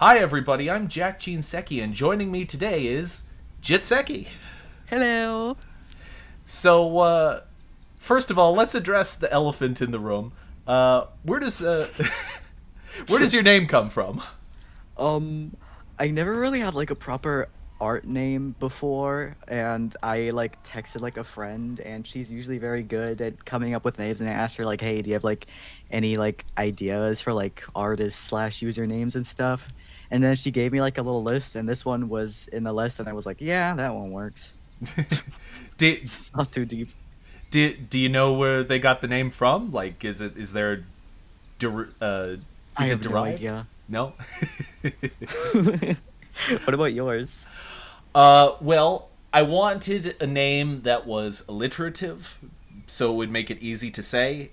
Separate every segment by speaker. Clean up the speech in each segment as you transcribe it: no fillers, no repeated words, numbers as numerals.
Speaker 1: Hi everybody, I'm Jack Jinseki, and joining me today is Jitseki.
Speaker 2: Hello.
Speaker 1: So, first of all, let's address the elephant in the room. Where does where does your name come from?
Speaker 2: Um, I never really had like a proper art name before, and I like texted like a friend, and she's usually very good at coming up with names. And I asked her like, "Hey, do you have like any like ideas for like artists slash usernames and stuff?" And then she gave me like a little list, and this one was in the list, and I was like, "Yeah, that one works."
Speaker 1: do,
Speaker 2: It's not too deep.
Speaker 1: do you know where they got the name from? Like, is there
Speaker 2: I
Speaker 1: is it
Speaker 2: have no
Speaker 1: derived?
Speaker 2: idea.
Speaker 1: No.
Speaker 2: What about yours?
Speaker 1: Well, I wanted a name that was alliterative, so it would make it easy to say,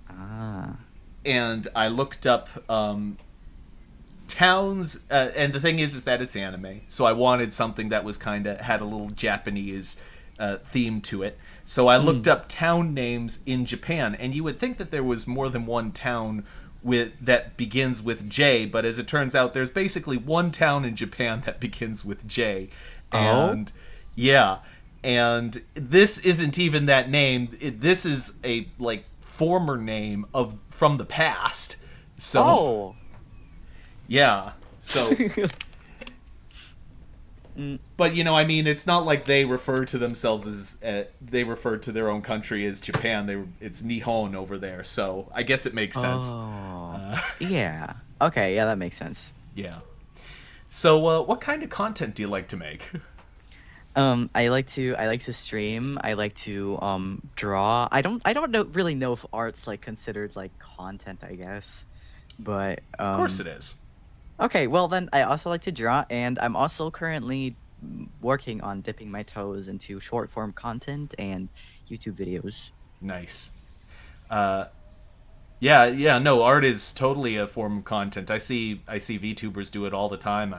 Speaker 2: Ah.
Speaker 1: and I looked up towns, and the thing is that it's anime, so I wanted something that was kind of had a little Japanese theme to it. So I looked
Speaker 2: Mm.
Speaker 1: up town names in Japan, and you would think that there was more than one town with that begins with J, but as it turns out, there's basically one town in Japan that begins with J,
Speaker 2: Oh.
Speaker 1: and yeah, and this isn't even that name. This is a like former name of from the past. So
Speaker 2: Oh.
Speaker 1: yeah, so
Speaker 2: Mm.
Speaker 1: but I mean, it's not like they refer to themselves as they refer to their own country as Japan. It's Nihon over there, so I guess it makes sense.
Speaker 2: Oh, yeah. Okay, yeah, that makes sense.
Speaker 1: Yeah. So, what kind of content do you like to make?
Speaker 2: I like to stream. I like to draw. I don't really know if art's like considered like content, I guess. But
Speaker 1: Of course, it is.
Speaker 2: okay, well then I also like to draw, and I'm also currently working on dipping my toes into short form content and YouTube videos.
Speaker 1: Nice. Yeah, yeah. No, art is totally a form of content. I see VTubers do it all the time.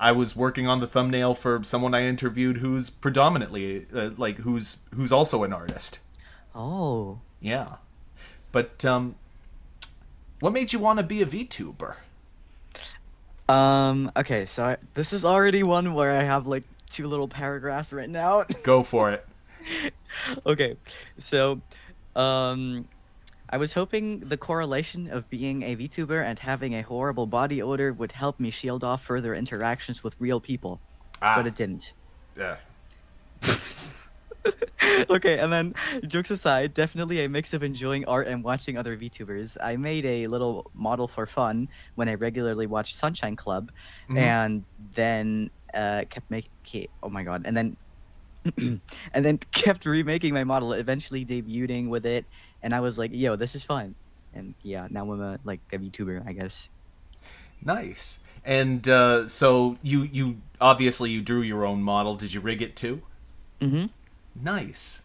Speaker 1: I was working on the thumbnail for someone I interviewed who's predominantly who's also an artist.
Speaker 2: Oh.
Speaker 1: Yeah. But what made you want to be a VTuber?
Speaker 2: Okay, so this is already one where I have like two little paragraphs written out.
Speaker 1: Go for it.
Speaker 2: Okay, so um I was hoping the correlation of being a VTuber and having a horrible body odor would help me shield off further interactions with real people, but
Speaker 1: Ah,
Speaker 2: it didn't.
Speaker 1: yeah.
Speaker 2: Okay, and then jokes aside, definitely a mix of enjoying art and watching other VTubers. I made a little model for fun when I regularly watched Sunshine Club,
Speaker 1: Mm-hmm.
Speaker 2: and then kept making. Oh my god! And then and then kept remaking my model, eventually debuting with it, and I was like, "Yo, this is fun." And yeah, now I'm a VTuber, I guess.
Speaker 1: Nice. And so you obviously you drew your own model. Did you rig it too?
Speaker 2: Mm-hmm.
Speaker 1: Nice.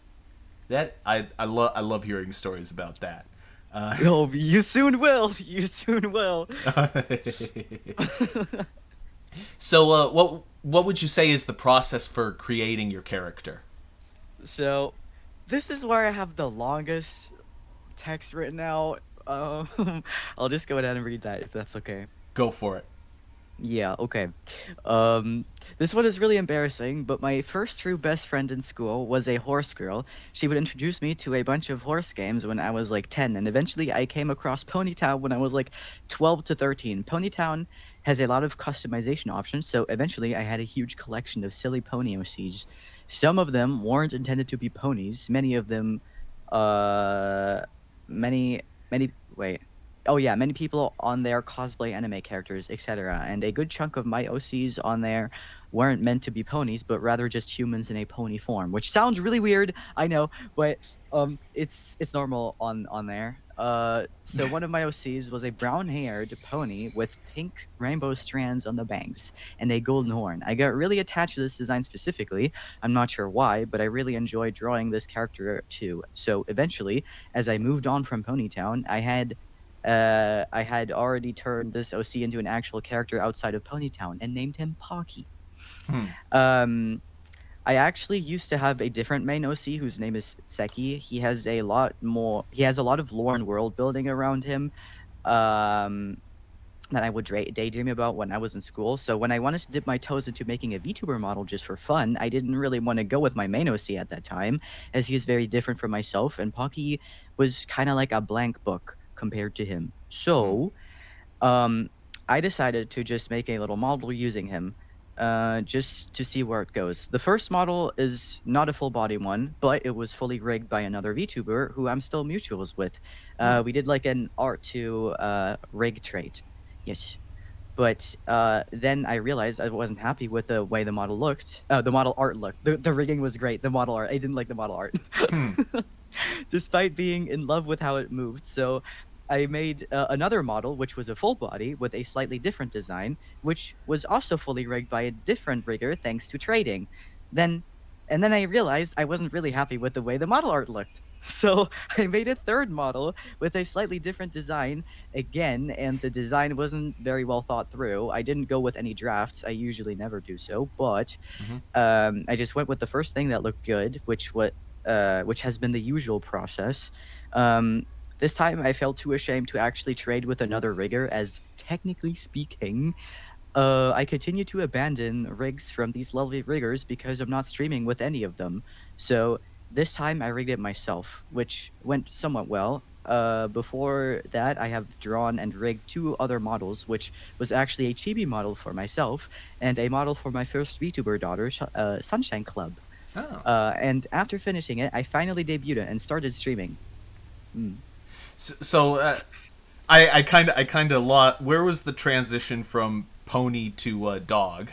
Speaker 1: I love hearing stories about that.
Speaker 2: Oh, you soon will. You soon will.
Speaker 1: So what would you say is the process for creating your character?
Speaker 2: So, this is where I have the longest text written out. I'll just go ahead and read that if that's okay.
Speaker 1: Go for it.
Speaker 2: Yeah, okay. Um, this one is really embarrassing, but my first true best friend in school was a horse girl. She would introduce me to a bunch of horse games when I was like 10, and eventually I came across Ponytown when I was like 12 to 13. Ponytown has a lot of customization options, so eventually I had a huge collection of silly pony OCs. Some of them weren't intended to be ponies. Many of them, uh, wait. Oh yeah, many people on there cosplay anime characters, etc. And a good chunk of my OCs on there weren't meant to be ponies, but rather just humans in a pony form, which sounds really weird, I know, but it's normal on there. So one of my OCs was a brown-haired pony with pink rainbow strands on the bangs and a golden horn. I got really attached to this design specifically. I'm not sure why, but I really enjoyed drawing this character too. So eventually, as I moved on from Ponytown, I had already turned this OC into an actual character outside of Ponytown and named him Pocky.
Speaker 1: Hmm.
Speaker 2: Um, I actually used to have a different main OC whose name is Seki. He has a lot of lore and world building around him. Um, that I would daydream about when I was in school. So when I wanted to dip my toes into making a VTuber model just for fun, I didn't really want to go with my main OC at that time, as he is very different from myself, and Pocky was kind of like a blank book compared to him.
Speaker 1: Hmm.
Speaker 2: So um, I decided to just make a little model using him, just to see where it goes. The first model is not a full body one, but it was fully rigged by another VTuber who I'm still mutuals with.
Speaker 1: Hmm.
Speaker 2: We did like an art to rig trait. Yes. But then I realized I wasn't happy with the way the model looked. The model art looked. The rigging was great. The model art, I didn't like the model art.
Speaker 1: Hmm.
Speaker 2: Despite being in love with how it moved. So I made another model, which was a full body with a slightly different design, which was also fully rigged by a different rigger thanks to trading. Then, and then I realized I wasn't really happy with the way the model art looked. So I made a third model with a slightly different design again, and the design wasn't very well thought through. I didn't go with any drafts. I usually never do so, but
Speaker 1: Hmm.
Speaker 2: I just went with the first thing that looked good, which has been the usual process. This time, I felt too ashamed to actually trade with another rigger, as technically speaking, I continue to abandon rigs from these lovely riggers because I'm not streaming with any of them. So this time, I rigged it myself, which went somewhat well. Before that, I have drawn and rigged two other models, which was actually a chibi model for myself and a model for my first VTuber daughter, Sunshine Club.
Speaker 1: Oh.
Speaker 2: And after finishing it, I finally debuted it and started streaming. Mm.
Speaker 1: So, I kind of lot. Where was the transition from pony to dog?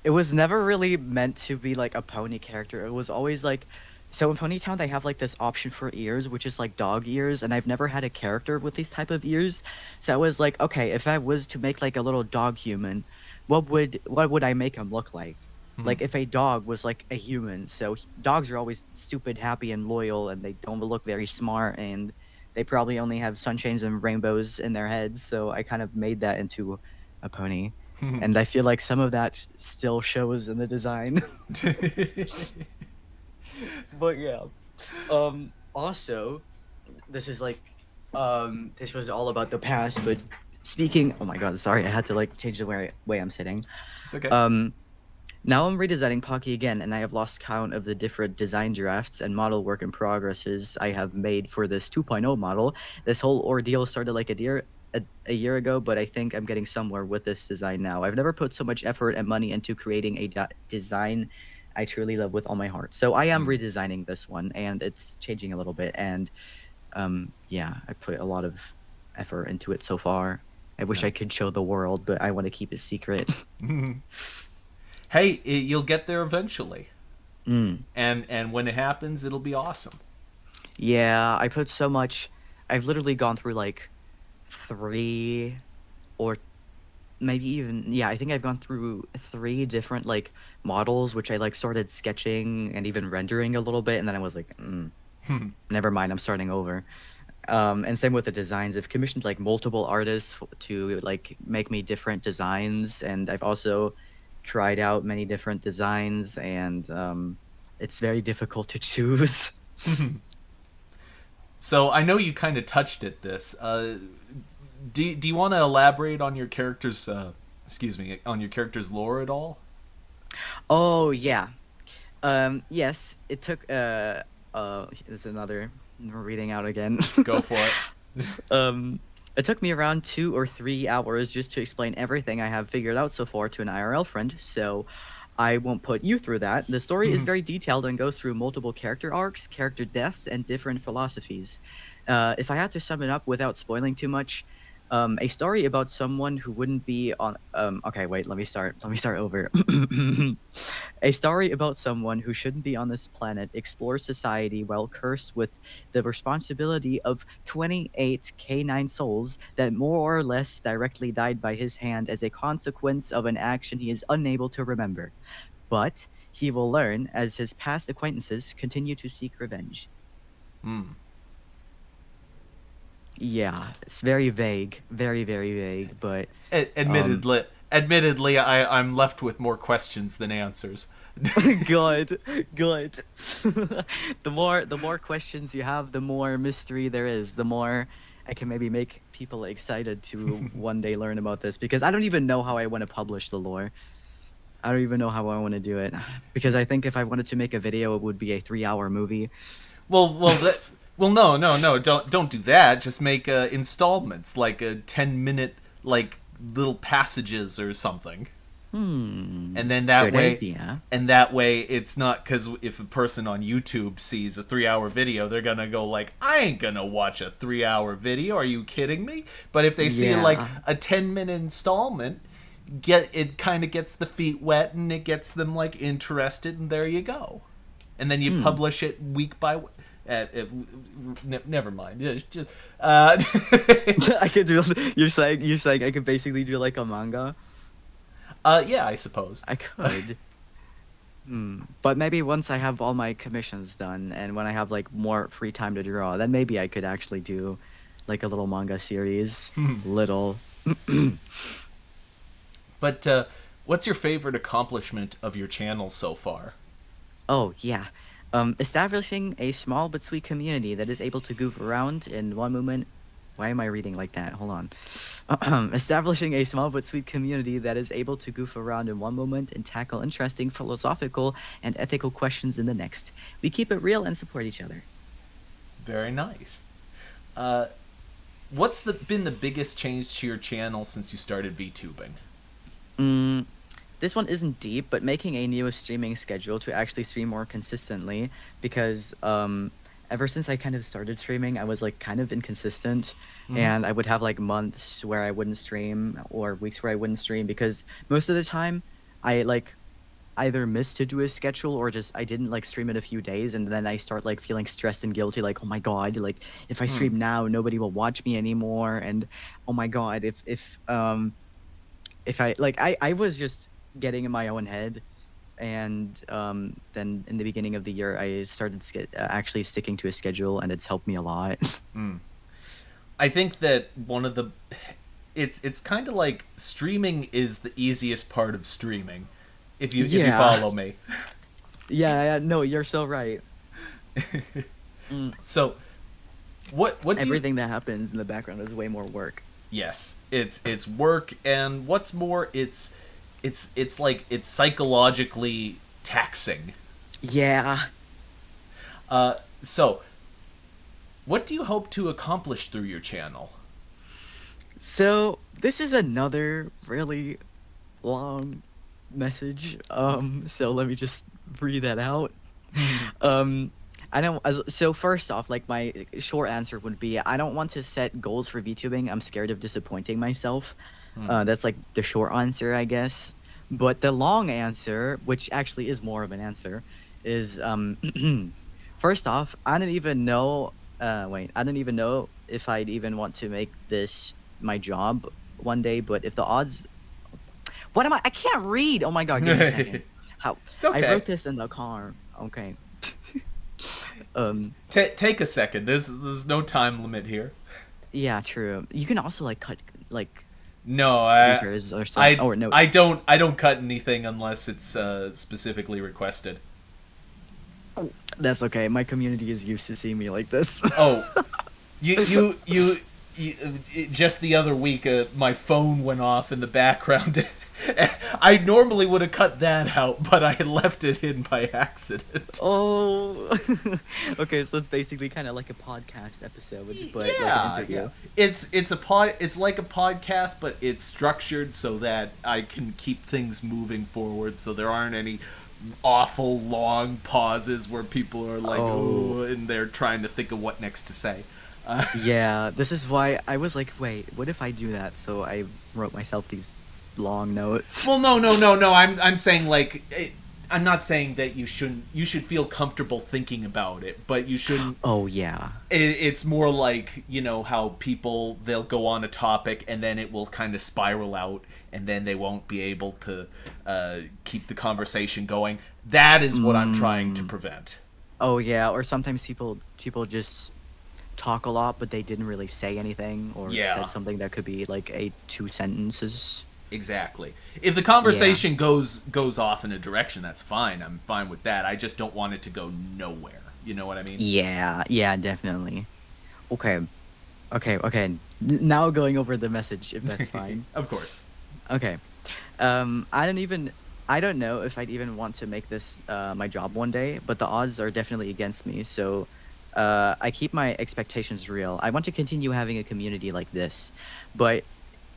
Speaker 2: It was never really meant to be like a pony character. It was always like, so in Ponytown they have like this option for ears, which is like dog ears, and I've never had a character with these type of ears. So I was like, okay, if I was to make like a little dog human, what would I make him look like?
Speaker 1: Hmm.
Speaker 2: Like if a dog was like a human. So dogs are always stupid, happy, and loyal, and they don't look very smart, and they probably only have sunshines and rainbows in their heads. So I kind of made that into a pony, and I feel like some of that still shows in the design. But yeah. Also, this is like this was all about the past, but speaking, oh my god, sorry, I had to like change the way I'm sitting.
Speaker 1: It's okay.
Speaker 2: Um Now I'm redesigning Pocky again, and I have lost count of the different design drafts and model work in progresses I have made for this 2.0 model. This whole ordeal started like a year ago, but I think I'm getting somewhere with this design now. I've never put so much effort and money into creating a design I truly love with all my heart. So I am
Speaker 1: Hmm.
Speaker 2: redesigning this one, and it's changing a little bit. And yeah, I put a lot of effort into it so far. I wish I
Speaker 1: Nice.
Speaker 2: could show the world, but I want to keep it secret.
Speaker 1: Hey, you'll get there eventually,
Speaker 2: Mm.
Speaker 1: and when it happens, it'll be awesome.
Speaker 2: Yeah, I put so much. I've literally gone through like three or maybe even, yeah, I think I've gone through three different like models, which I like started sketching and even rendering a little bit, and then I was like, never mind, I'm starting over. And same with the designs. I've commissioned like multiple artists to like make me different designs, and I've also tried out many different designs, and it's very difficult to choose.
Speaker 1: So I know you kind of touched at this. Do you want to elaborate on your character's excuse me, on your character's lore at all?
Speaker 2: Oh yeah. Yes, it took it's another reading out again.
Speaker 1: Go for it.
Speaker 2: um it took me around 2 or 3 hours just to explain everything I have figured out so far to an IRL friend, so I won't put you through that. The story is very detailed and goes through multiple character arcs, character deaths, and different philosophies. If I had to sum it up without spoiling too much, a story about someone who wouldn't be on. Okay, wait. Let me start. Let me start over. A story about someone who shouldn't be on this planet explores society while cursed with the responsibility of 28 canine souls that more or less directly died by his hand as a consequence of an action he is unable to remember. But he will learn as his past acquaintances continue to seek revenge. Yeah, it's very vague, very, very vague, but um,
Speaker 1: Admittedly, I'm left with more questions than answers.
Speaker 2: good, good. The more questions you have, the more mystery there is. The more I can maybe make people excited to one day learn about this because I don't even know how I want to publish the lore. I don't even know how I want to do it because I think if I wanted to make a video, it would be a 3-hour movie.
Speaker 1: No, don't do that. Just make installments, like a 10-minute, like little passages or something. And then
Speaker 2: Good idea.
Speaker 1: that way it's not, because if a person on YouTube sees a 3-hour video, they're gonna go like, I ain't gonna watch a 3-hour video. Are you kidding me? But if they see like
Speaker 2: Yeah.
Speaker 1: a 10-minute installment, it kind of gets the feet wet and it gets them like interested, and there you go. And then you publish it week by week. Never mind. Just,
Speaker 2: I could do. You're saying I could basically do like a manga.
Speaker 1: yeah, I suppose.
Speaker 2: I could. But maybe once I have all my commissions done and when I have like more free time to draw, then maybe I could actually do like a little manga series. Little.
Speaker 1: But what's your favorite accomplishment of your channel so far?
Speaker 2: Oh, yeah. Establishing a small but sweet community that is able to goof around in one moment. Why am I reading like that? Hold on. Establishing a small but sweet community that is able to goof around in one moment and tackle interesting philosophical and ethical questions in the next. We keep it real and support each other.
Speaker 1: Very nice. What's been the biggest change to your channel since you started VTubing?
Speaker 2: This one isn't deep, but making a new streaming schedule to actually stream more consistently because ever since I kind of started streaming, I was like kind of inconsistent and I would have like months where I wouldn't stream or weeks where I wouldn't stream because most of the time I like either missed to do a schedule or just I didn't like stream in a few days and then I start like feeling stressed and guilty like oh my god like if I stream now nobody will watch me anymore and oh my god if I like I was just getting in my own head and then in the beginning of the year I started actually sticking to a schedule and it's helped me a lot.
Speaker 1: I think that one of the it's kind of like streaming is the easiest part of streaming. If you follow me.
Speaker 2: Yeah, no, you're so right.
Speaker 1: So what
Speaker 2: everything that happens in the background is way more work.
Speaker 1: Yes, it's work, and what's more, it's like it's psychologically taxing.
Speaker 2: Yeah.
Speaker 1: So what do you hope to accomplish through your channel?
Speaker 2: So this is another really long message. So let me just read that out. I don't. So first off, like my short answer would be, I don't want to set goals for VTubing. I'm scared of disappointing myself. That's like the short answer, I guess. But the long answer, which actually is more of an answer, is first off, I don't even know. I don't even know if I'd even want to make this my job one day. But if the odds, what am I? I can't read. Oh my god, give me a second. How?
Speaker 1: It's okay.
Speaker 2: I wrote this in the car. Okay.
Speaker 1: Take a second. There's no time limit here.
Speaker 2: Yeah, true. You can also like cut like
Speaker 1: no,
Speaker 2: papers or something. Or no,
Speaker 1: I don't cut anything unless it's specifically requested.
Speaker 2: that's okay. My community is used to seeing me like this.
Speaker 1: Oh, you just the other week, my phone went off in the background. I normally would have cut that out, but I left it in by accident.
Speaker 2: Oh, okay. So it's basically kind of like a podcast episode, but like an interview.
Speaker 1: Yeah. It's like a podcast, but it's structured so that I can keep things moving forward, so there aren't any awful long pauses where people are like, oh, and they're trying to think of what next to say.
Speaker 2: Yeah, this is why I was like, wait, what if I do that? So I wrote myself these long notes.
Speaker 1: Well, no. I'm saying like, I'm not saying that you shouldn't. You should feel comfortable thinking about it, but you shouldn't.
Speaker 2: Oh yeah.
Speaker 1: It's more like, you know, how people, they'll go on a topic and then it will kind of spiral out, and then they won't be able to keep the conversation going. That is what I'm trying to prevent.
Speaker 2: Oh yeah, or sometimes people just talk a lot, but they didn't really say anything, or said something that could be like 2 sentences.
Speaker 1: Exactly. If the conversation goes off in a direction, that's fine. I'm fine with that. I just don't want it to go nowhere. You know what I mean?
Speaker 2: Yeah, definitely. Okay. Okay. Now going over the message, if that's fine.
Speaker 1: Of course.
Speaker 2: Okay. I don't even. I don't know if I'd even want to make this my job one day, but the odds are definitely against me. So, I keep my expectations real. I want to continue having a community like this, but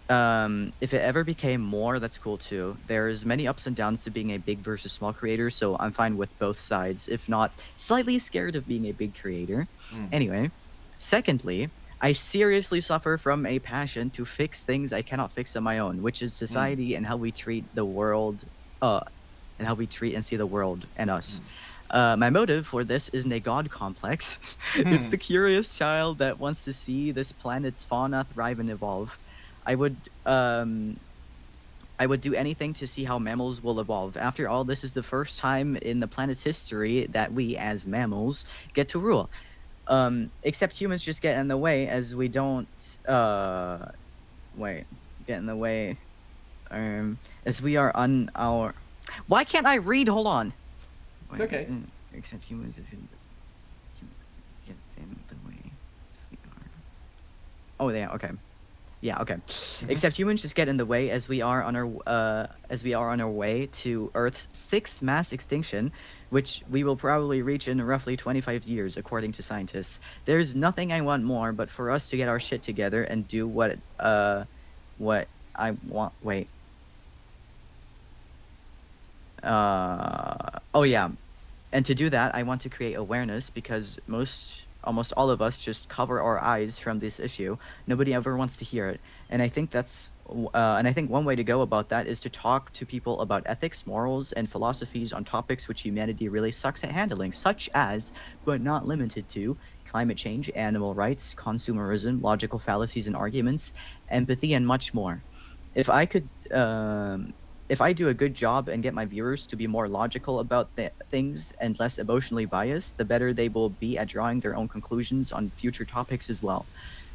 Speaker 2: if it ever became more, that's cool too. There's many ups and downs to being a big versus small creator, so I'm fine with both sides, if not slightly scared of being a big creator.
Speaker 1: Mm.
Speaker 2: Anyway, secondly, I seriously suffer from a passion to fix things I cannot fix on my own, which is
Speaker 1: Mm.
Speaker 2: society and how we treat the world, uh, and how we treat and see the world and us. My motive for this isn't a god complex. It's
Speaker 1: Mm.
Speaker 2: the curious child that wants to see this planet's fauna thrive and evolve. I would um I would do anything to see how mammals will evolve. After all, this is the first time in the planet's history that we as mammals get to rule. Except humans just get in the way as we don't wait, get in the way as we are on our. Why can't I read? Hold on.
Speaker 1: It's
Speaker 2: Wait,
Speaker 1: okay.
Speaker 2: except humans just get in the way as we are. Oh, yeah, okay. Yeah, okay.
Speaker 1: Hmm.
Speaker 2: Except humans just get in the way as we are on our way to Earth's sixth mass extinction, which we will probably reach in roughly 25 years, according to scientists. There's nothing I want more but for us to get our shit together and do what I want. Wait. Oh yeah. And to do that, I want to create awareness because almost all of us just cover our eyes from this issue. Nobody ever wants to hear it. And I think one way to go about that is to talk to people about ethics, morals, and philosophies on topics which humanity really sucks at handling, such as, but not limited to, climate change, animal rights, consumerism, logical fallacies and arguments, empathy, and much more. If I could if I do a good job and get my viewers to be more logical about things and less emotionally biased, the better they will be at drawing their own conclusions on future topics as well.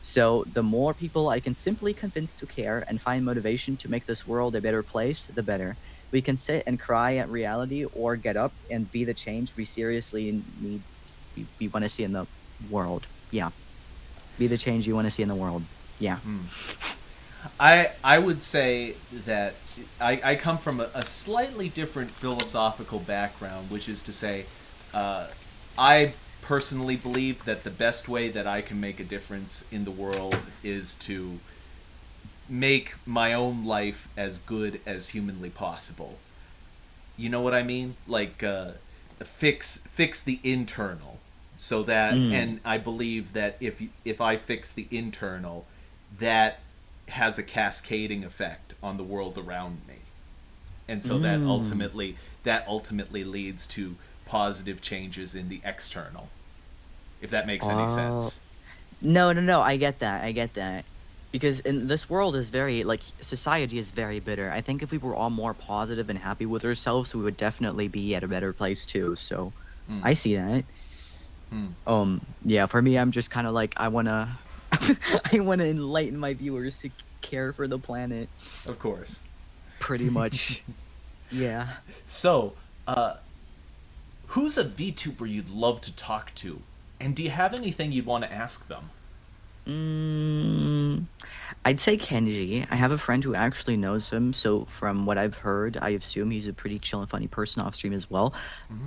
Speaker 2: So, the more people I can simply convince to care and find motivation to make this world a better place, the better. We can sit and cry at reality or get up and be the change we seriously need, we want to see in the world. Yeah. Be the change you want to see in the world. Yeah.
Speaker 1: I would say that I come from a slightly different philosophical background, which is to say, I personally believe that the best way that I can make a difference in the world is to make my own life as good as humanly possible. You know what I mean? Like fix the internal, so that,
Speaker 2: Mm.
Speaker 1: and I believe that if I fix the internal, that has a cascading effect on the world around me, and so
Speaker 2: Mm.
Speaker 1: that ultimately leads to positive changes in the external. If that makes any
Speaker 2: Oh.
Speaker 1: sense.
Speaker 2: No. I get that. I get that. Because in this world is very like society is very bitter. I think if we were all more positive and happy with ourselves, we would definitely be at a better place too. So
Speaker 1: Hmm.
Speaker 2: I see that. Yeah, for me I'm just kind of like I want to I want to enlighten my viewers to care for the planet
Speaker 1: Of course.
Speaker 2: pretty much. Yeah.
Speaker 1: So, who's a VTuber you'd love to talk to, and do you have anything you'd want to ask them?
Speaker 2: Mm, I'd say Kenji. I have a friend who actually knows him, so from what I've heard, I assume he's a pretty chill and funny person off stream as well.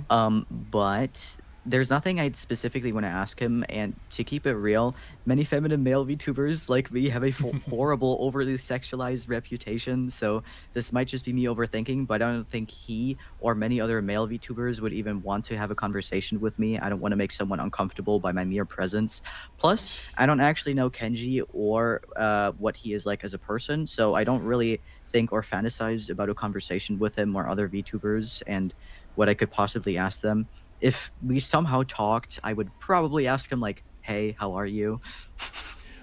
Speaker 2: But there's nothing I'd specifically want to ask him, and to keep it real, many feminine male VTubers like me have a horrible, overly sexualized reputation, so this might just be me overthinking, but I don't think he or many other male VTubers would even want to have a conversation with me. I don't want to make someone uncomfortable by my mere presence. Plus, I don't actually know Kenji or what he is like as a person, so I don't really think or fantasize about a conversation with him or other VTubers and what I could possibly ask them. If we somehow talked, I would probably ask him like, "Hey, how are you?"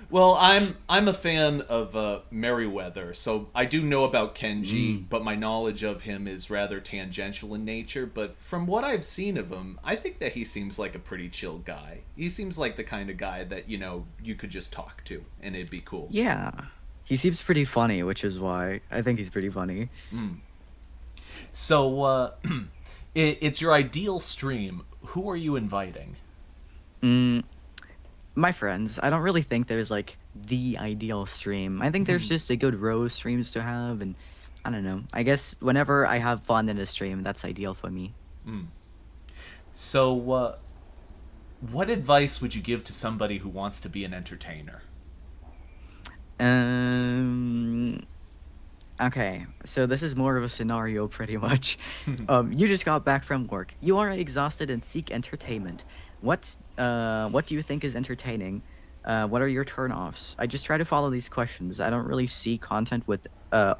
Speaker 1: Well, I'm a fan of Merriweather, so I do know about Kenji,
Speaker 2: Mm.
Speaker 1: but my knowledge of him is rather tangential in nature. But from what I've seen of him, I think that he seems like a pretty chill guy. He seems like the kind of guy that you could just talk to, and it'd be cool.
Speaker 2: Yeah. He seems pretty funny, which is why I think he's pretty funny.
Speaker 1: So, it's your ideal stream. Who are you inviting?
Speaker 2: Mm. My friends, I don't really think there's like the ideal stream. I think there's just a good row of streams to have, and I don't know. I guess whenever I have fun in a stream, that's ideal for me.
Speaker 1: So, what advice would you give to somebody who wants to be an entertainer?
Speaker 2: Um, Okay, so this is more of a scenario pretty much. You just got back from work. You are exhausted and seek entertainment. What do you think is entertaining? What are your turn-offs? I just try to follow these questions. I don't really see content with I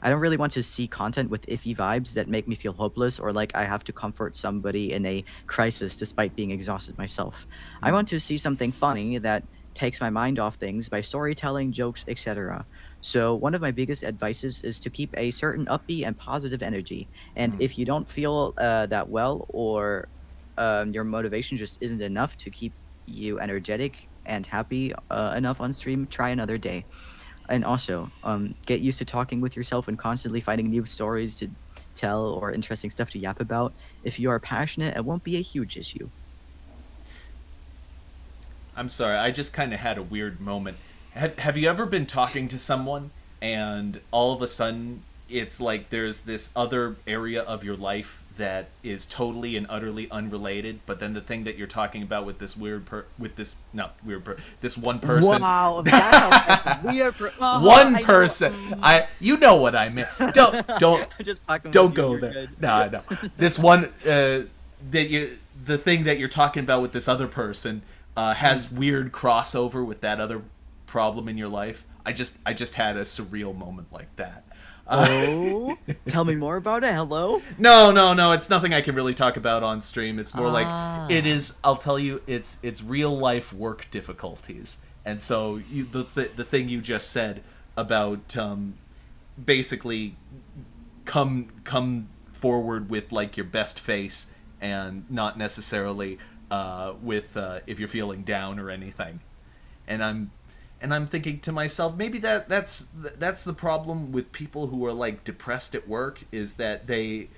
Speaker 2: don't really want to see content with iffy vibes that make me feel hopeless or like I have to comfort somebody in a crisis despite being exhausted myself. I want to see something funny that takes my mind off things by storytelling, jokes, etc. So one of my biggest advices is to keep a certain upbeat and positive energy. And if you don't feel that well, or your motivation just isn't enough to keep you energetic and happy enough on stream, try another day. And also, get used to talking with yourself and constantly finding new stories to tell or interesting stuff to yap about. If you are passionate, it won't be a huge issue.
Speaker 1: I'm sorry, I just kind of had a weird moment. Have you ever been talking to someone and all of a sudden it's like there's this other area of your life that is totally and utterly unrelated, but then the thing that you're talking about with this with this not weird this one person,
Speaker 2: Wow, that sounds like weird.
Speaker 1: one
Speaker 2: I know.
Speaker 1: person, I you know what I mean. Don't
Speaker 2: Just talking with
Speaker 1: don't
Speaker 2: you,
Speaker 1: go
Speaker 2: you're
Speaker 1: there.
Speaker 2: good.
Speaker 1: No, no. This one that you the thing that you're talking about with this other person has weird crossover with that other problem in your life. I just had a surreal moment like that.
Speaker 2: Oh, tell me more about it. Hello?
Speaker 1: No, no, no. It's nothing I can really talk about on stream. It's more like it
Speaker 2: Ah.
Speaker 1: is. I'll tell you, it's real life work difficulties. And so the thing you just said about basically come forward with like your best face and not necessarily with if you're feeling down or anything. And I'm thinking to myself, maybe that's the problem with people who are like depressed at work, is that they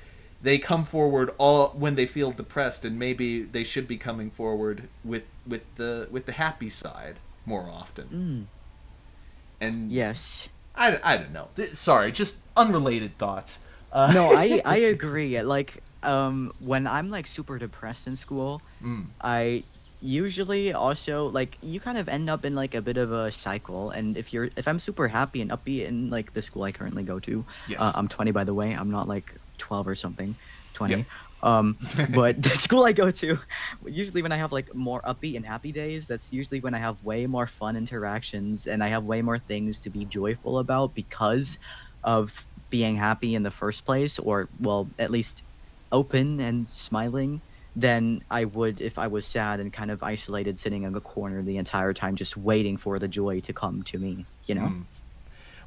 Speaker 1: come forward all when they feel depressed, and maybe they should be coming forward with the happy side more often.
Speaker 2: Mm,
Speaker 1: And
Speaker 2: yes.
Speaker 1: I don't know. Sorry, just unrelated thoughts.
Speaker 2: No, I agree. Like, when I'm like super depressed in school, I usually also like you kind of end up in like a bit of a cycle. And if I'm super happy and upbeat in like the school I currently go to,
Speaker 1: Yes.
Speaker 2: I'm 20 by the way. I'm not like 12 or something,
Speaker 1: Yep.
Speaker 2: 20. But the school I go to, usually when I have like more upbeat and happy days, that's usually when I have way more fun interactions and I have way more things to be joyful about because of being happy in the first place, or well, at least open and smiling, than I would if I was sad and kind of isolated, sitting in a corner the entire time, just waiting for the joy to come to me, you know?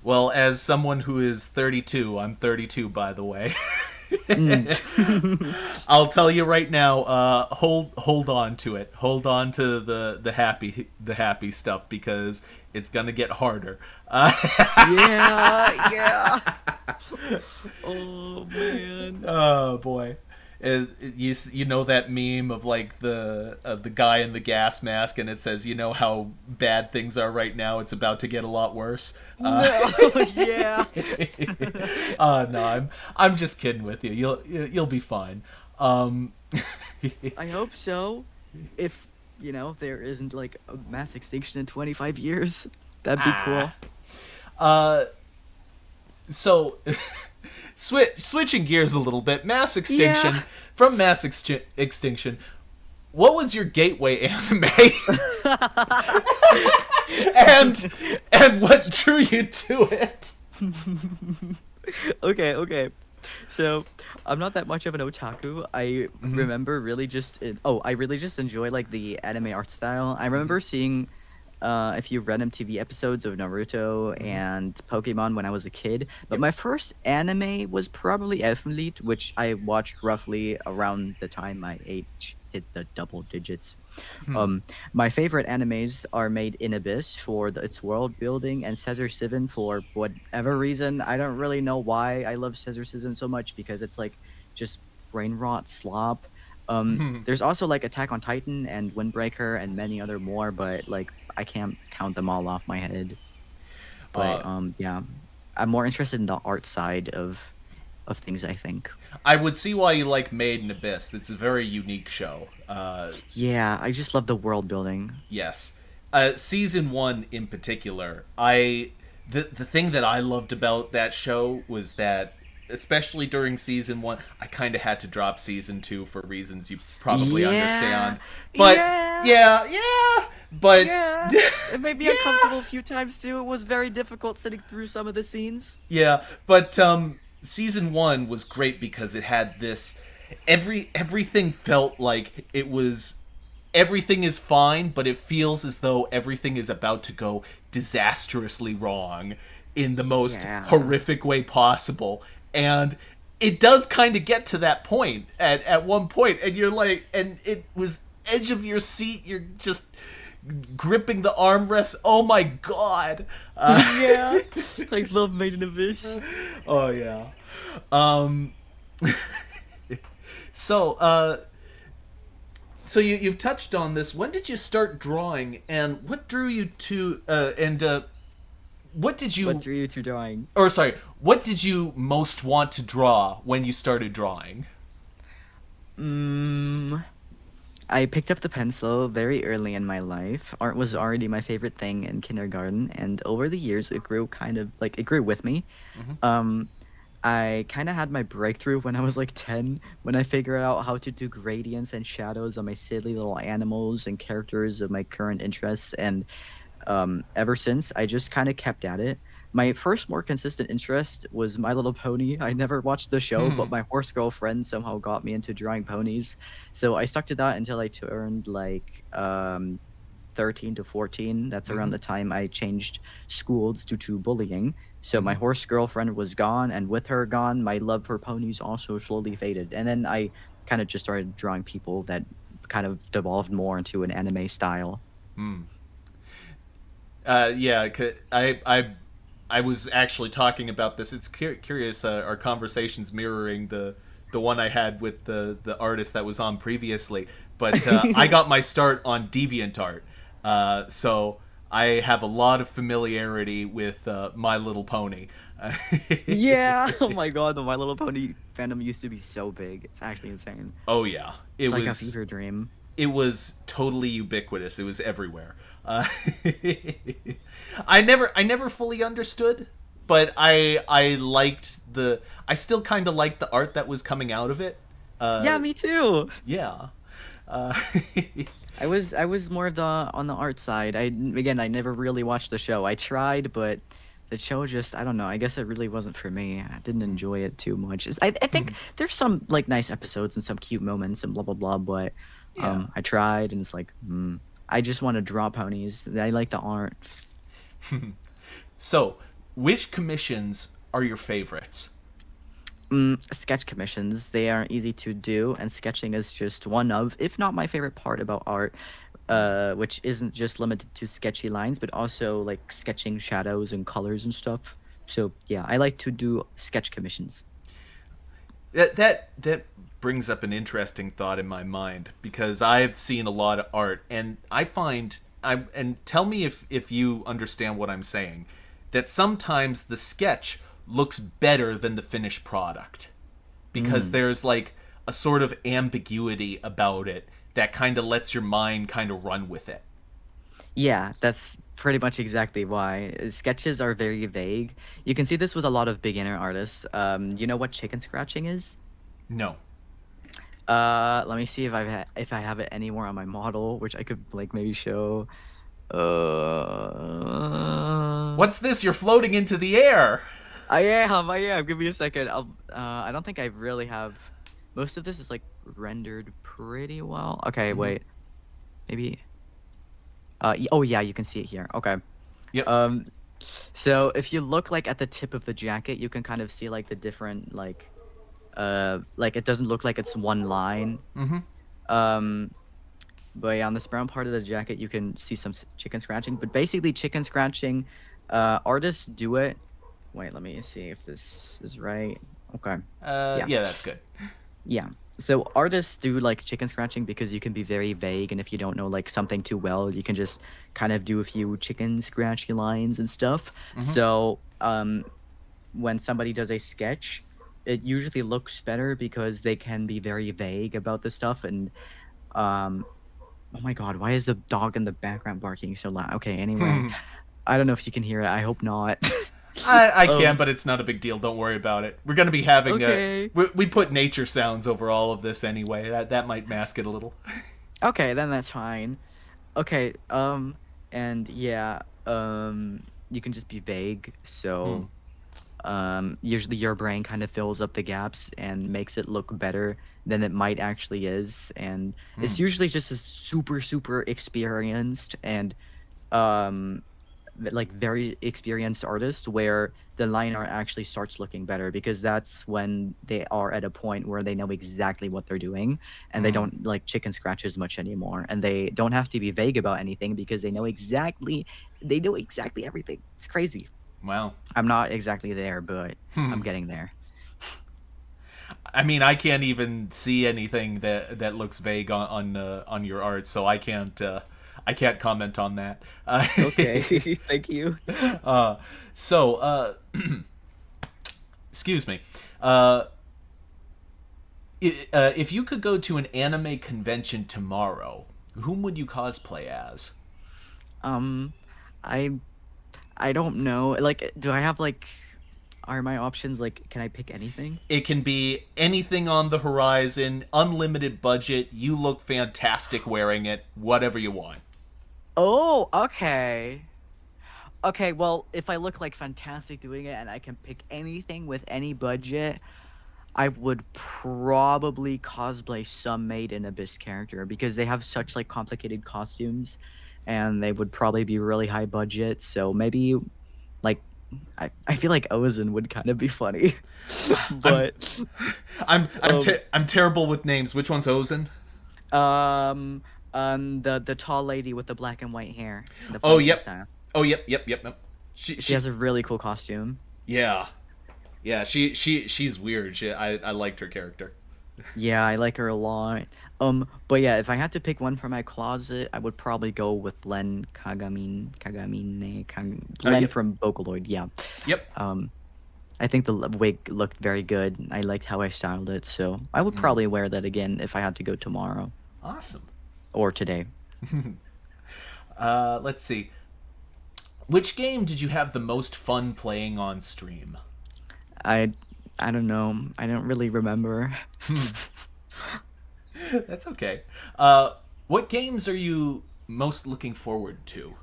Speaker 1: Well, as someone who is 32, I'm 32 by the way.
Speaker 2: Mm.
Speaker 1: I'll tell you right now. Hold on to it. Hold on to the happy stuff, because it's gonna get harder.
Speaker 2: Yeah, yeah. Oh man.
Speaker 1: Oh boy. You know that meme of like the guy in the gas mask, and it says, you know how bad things are right now, it's about to get a lot worse.
Speaker 2: No, yeah.
Speaker 1: No, I'm just kidding with you. You'll be fine. Um,
Speaker 2: I hope so. If, there isn't like a mass extinction in 25 years, that'd be
Speaker 1: ah.
Speaker 2: cool.
Speaker 1: Uh, so switching gears a little bit, mass
Speaker 2: Yeah.
Speaker 1: extinction. From extinction, what was your gateway anime? and and what drew you to it?
Speaker 2: Okay, okay. So, I'm not that much of an otaku. I remember really just I really just enjoy like the anime art style. I remember seeing a few random TV episodes of Naruto and Pokemon when I was a kid. But
Speaker 1: Yep.
Speaker 2: my first anime was probably Elite, which I watched roughly around the time my age hit the double digits. Um, my favorite animes are Made in Abyss for its world building, and Caesar Sivan for whatever reason. I don't really know why I love Caesar Sivan so much, because it's like just brain rot slop. There's also like Attack on Titan and Windbreaker and many other more, but like I can't count them all off my head. But
Speaker 1: uh,
Speaker 2: yeah, I'm more interested in the art side of things, I think.
Speaker 1: I would see why you like Made in Abyss. It's a very unique show.
Speaker 2: Yeah, I just love the world building.
Speaker 1: Yes. Season one in particular, the thing that I loved about that show was that, especially during season one, I kind of had to drop season two for reasons you probably
Speaker 2: Yeah,
Speaker 1: understand. But
Speaker 2: yeah,
Speaker 1: yeah, but
Speaker 2: yeah. It made me
Speaker 1: yeah,
Speaker 2: uncomfortable a few times too. It was very difficult sitting through some of the scenes.
Speaker 1: yeah. But season one was great because it had this. Everything felt like it was everything is fine, but it feels as though everything is about to go disastrously wrong in the most
Speaker 2: Yeah.
Speaker 1: horrific way possible. And it does kind of get to that point at one point, and you're like, and it was edge of your seat. You're just gripping the armrest. Oh my god.
Speaker 2: Yeah. I love Made in Abyss.
Speaker 1: Oh yeah. Um. So so you've touched on this. When did you start drawing, and what drew you to? And what did
Speaker 2: What
Speaker 1: you?
Speaker 2: drew you to drawing?
Speaker 1: Or sorry, what did you most want to draw when you started drawing?
Speaker 2: Mm, I picked up the pencil very early in my life. Art was already my favorite thing in kindergarten, and over the years, it grew kind of like it grew with me. Um, I kind of had my breakthrough when I was like 10, when I figured out how to do gradients and shadows on my silly little animals and characters of my current interests. And ever since, I just kind of kept at it. My first more consistent interest was My Little Pony. I never watched the show, but my horse girlfriend somehow got me into drawing ponies. So I stuck to that until I turned like 13 to 14. That's around
Speaker 1: Mm-hmm.
Speaker 2: the time I changed schools due to bullying. So my
Speaker 1: Mm-hmm.
Speaker 2: horse girlfriend was gone, and with her gone, my love for ponies also slowly faded. And then I kind of just started drawing people that kind of devolved more into an anime style.
Speaker 1: Yeah, I was actually talking about this. It's curious. Our conversations mirroring the one I had with the artist that was on previously. But I got my start on DeviantArt, so I have a lot of familiarity with My Little Pony.
Speaker 2: Yeah. Oh my God, the My Little Pony fandom used to be so big. It's actually insane.
Speaker 1: Oh yeah,
Speaker 2: It's like a fever dream.
Speaker 1: it was totally ubiquitous. It was everywhere. I never fully understood, but I liked the. I still kind of liked the art that was coming out of it.
Speaker 2: Yeah, me too.
Speaker 1: Yeah. Uh,
Speaker 2: I was more of the on the art side. I never really watched the show. I tried, but the show just I don't know. I guess it really wasn't for me. I didn't enjoy it too much. I think there's some like nice episodes and some cute moments and blah blah blah, but
Speaker 1: yeah.
Speaker 2: I tried and it's like I just want to draw ponies. I like the art.
Speaker 1: So, which commissions are your favorites?
Speaker 2: Sketch commissions, they are easy to do, and sketching is just one of, if not my favorite part about art, which isn't just limited to sketchy lines, but also like sketching shadows and colors and stuff. So yeah, I like to do sketch commissions.
Speaker 1: That brings up an interesting thought in my mind because I've seen a lot of art and I find I and tell me if you understand what I'm saying that sometimes the sketch looks better than the finished product because
Speaker 2: Mm.
Speaker 1: there's like a sort of ambiguity about it that kind of lets your mind kind of run with it.
Speaker 2: Yeah, that's pretty much exactly why. Sketches are very vague. You can see this with a lot of beginner artists. You know what chicken scratching is?
Speaker 1: No.
Speaker 2: Let me see if I have it anywhere on my model, which I could like maybe show. Uh,
Speaker 1: What's this? You're floating into the air.
Speaker 2: I am. Give me a second. I don't think I really have. Most of this is like rendered pretty well. Okay, wait. Maybe. Oh yeah, you can see it here. Okay.
Speaker 1: Yep.
Speaker 2: Um, so if you look like at the tip of the jacket, you can kind of see like the different like it doesn't look like it's one line. Um, but yeah, on this brown part of the jacket, you can see some chicken scratching. But basically, chicken scratching, artists do it. Wait, let me see if this is right. Okay. Yeah.
Speaker 1: Yeah, that's good.
Speaker 2: Yeah. So artists do like chicken scratching because you can be very vague, and if you don't know like something too well, you can just kind of do a few chicken scratchy lines and stuff. So when somebody does a sketch, it usually looks better because they can be very vague about the stuff. And um, oh my God, why is the dog in the background barking so loud? Okay, anyway, I don't know if you can hear it. I hope not.
Speaker 1: I can,
Speaker 2: um,
Speaker 1: but it's not a big deal. Don't worry about it. We're gonna be having
Speaker 2: okay.
Speaker 1: we put nature sounds over all of this anyway. That might mask it a little.
Speaker 2: Okay, then that's fine. Okay, and yeah, you can just be vague.
Speaker 1: Hmm.
Speaker 2: So, usually your brain kind of fills up the gaps and makes it look better than it might actually is. And
Speaker 1: Hmm.
Speaker 2: it's usually just a super, super experienced and um like very experienced artist where the line art actually starts looking better because that's when they are at a point where they know exactly what they're doing and they
Speaker 1: Hmm.
Speaker 2: don't like chicken scratch as much anymore and they don't have to be vague about anything because they know exactly everything. It's crazy.
Speaker 1: Wow.
Speaker 2: I'm not exactly there, but I'm
Speaker 1: Hmm.
Speaker 2: getting there.
Speaker 1: I mean, I can't even see anything that looks vague on your art, so I can't comment on that.
Speaker 2: Okay. Thank you.
Speaker 1: uh, so excuse me. Uh, if you could go to an anime convention tomorrow, whom would you cosplay as?
Speaker 2: um I I don't know. Like do I have like are my options like can I pick anything?
Speaker 1: It can be anything on the horizon, unlimited budget. You look fantastic wearing it. Whatever you want.
Speaker 2: Oh, okay. Okay, well, if I look like fantastic doing it and I can pick anything with any budget, I would probably cosplay some Made in Abyss character because they have such like complicated costumes and they would probably be really high budget. So maybe like I feel like Ozen would kind of be funny.
Speaker 1: I'm
Speaker 2: But
Speaker 1: I'm
Speaker 2: um
Speaker 1: I'm terrible with names. Which one's Ozen?
Speaker 2: um the tall lady with the black and white hair, the
Speaker 1: Oh,
Speaker 2: fighting
Speaker 1: yep.
Speaker 2: style.
Speaker 1: Oh, yep.
Speaker 2: She has a really cool costume.
Speaker 1: Yeah, yeah. She's weird. I liked her character.
Speaker 2: Yeah, I like her a lot. But yeah, if I had to pick one from my closet, I would probably go with Len
Speaker 1: Yep,
Speaker 2: from Vocaloid. Yeah.
Speaker 1: yep.
Speaker 2: Um, I think the wig looked very good. I liked how I styled it, so I would probably wear that again if I had to go tomorrow
Speaker 1: Awesome.
Speaker 2: or today.
Speaker 1: Let's see. Which game did you have the most fun playing on stream?
Speaker 2: I I don't know. I don't really remember.
Speaker 1: That's okay. What games are you most looking forward to?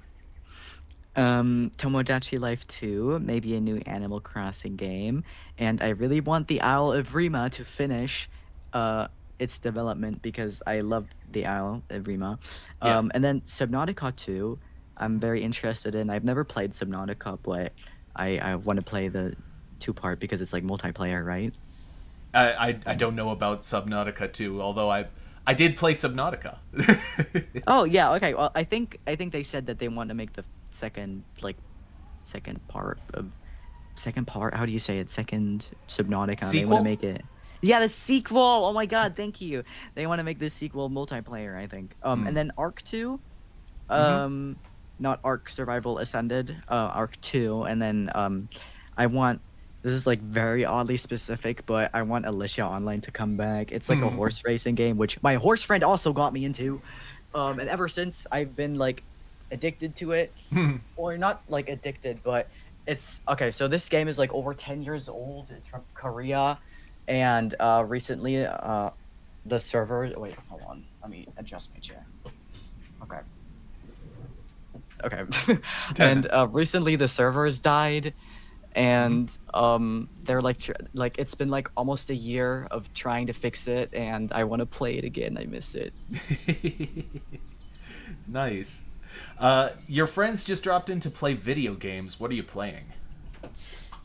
Speaker 2: Tomodachi Life 2, maybe a new Animal Crossing game, and I really want the Isle of Rima to finish uh its development because I love the Isle of Rima.
Speaker 1: Yeah,
Speaker 2: And then Subnautica 2, I'm very interested in. I've never played Subnautica, but I want to play the two part because it's like multiplayer, right?
Speaker 1: I don't know about Subnautica 2, although I did play Subnautica.
Speaker 2: Oh yeah, okay. Well, I think they said that they want to make the second part of second part. How do you say it? Second Subnautica. They want to
Speaker 1: Sequel?
Speaker 2: make it. Yeah, the sequel. Oh my God, thank you. They want to make this sequel multiplayer, I think. And then Arc 2.
Speaker 1: Mm-hmm.
Speaker 2: Um, not Arc Survival Ascended. Arc 2, and then I want. This is like very oddly specific, but I want Alicia Online to come back. It's like a horse racing game, which my horse friend also got me into. And ever since I've been like addicted to it, or not like addicted, but it's okay. So this game is like over 10 years old. It's from Korea, and recently the server. Wait, hold on. Let me adjust my chair. Okay. Okay. And recently the servers died, and they're like like it's been like almost a year of trying to fix it, and I want to play it again. I miss it.
Speaker 1: Nice. Your friends just dropped in to play video games. What are you playing?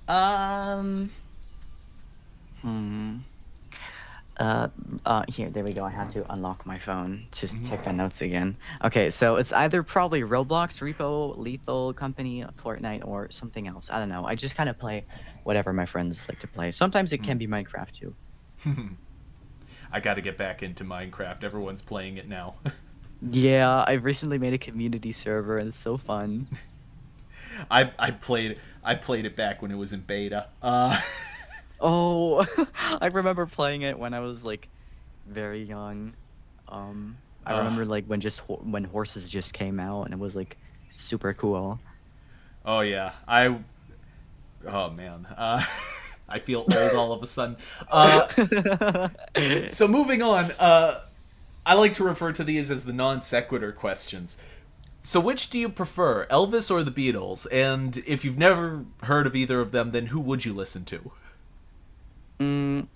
Speaker 2: Um. Hmm. Here, there we go. I had to unlock my phone to check my notes again. Okay, so it's either probably Roblox, Repo, Lethal Company, Fortnite, or something else. I don't know. I just kind of play whatever my friends like to play. Sometimes it can be Minecraft too.
Speaker 1: I got to get back into Minecraft. Everyone's playing it now.
Speaker 2: Yeah, I've recently made a community server and it's so fun.
Speaker 1: I played it back when it was in beta.
Speaker 2: Oh, I remember playing it when I was like very young. I
Speaker 1: uh,
Speaker 2: remember like when horses just came out and it was like super cool.
Speaker 1: oh yeah, oh man, I feel old all of a sudden. So moving on, I like to refer to these as the non sequitur questions. So which do you prefer, Elvis or the Beatles? And if you've never heard of either of them, then who would you listen to?
Speaker 2: Mm,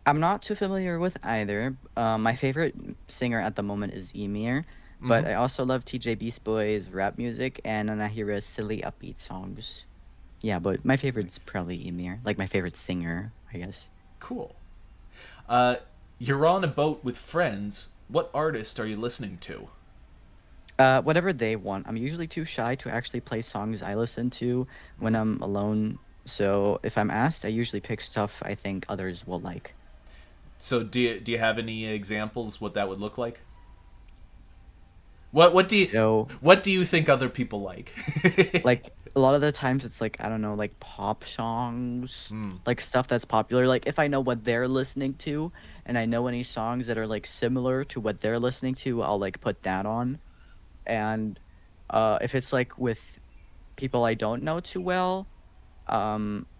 Speaker 2: I'm not too familiar with either. My favorite singer at the moment is Emir, but
Speaker 1: Mm-hmm.
Speaker 2: I also love TJ Beast Boy's rap music and Anahira's silly upbeat songs. Yeah, but my favorite's
Speaker 1: Nice.
Speaker 2: probably Emir, like my favorite singer, I guess.
Speaker 1: Cool. Uh, you're on a boat with friends. What artist are you listening to?
Speaker 2: Whatever they want. I'm usually too shy to actually play songs I listen to when I'm alone. So if I'm asked, I usually pick stuff I think others will like.
Speaker 1: So do you have any examples what that would look like?
Speaker 2: So
Speaker 1: What do you think other people like?
Speaker 2: like a lot of the times it's like I don't know, like pop songs,
Speaker 1: Hmm.
Speaker 2: like stuff that's popular. Like if I know what they're listening to and I know any songs that are like similar to what they're listening to, I'll like put that on. And if it's like with people I don't know too well,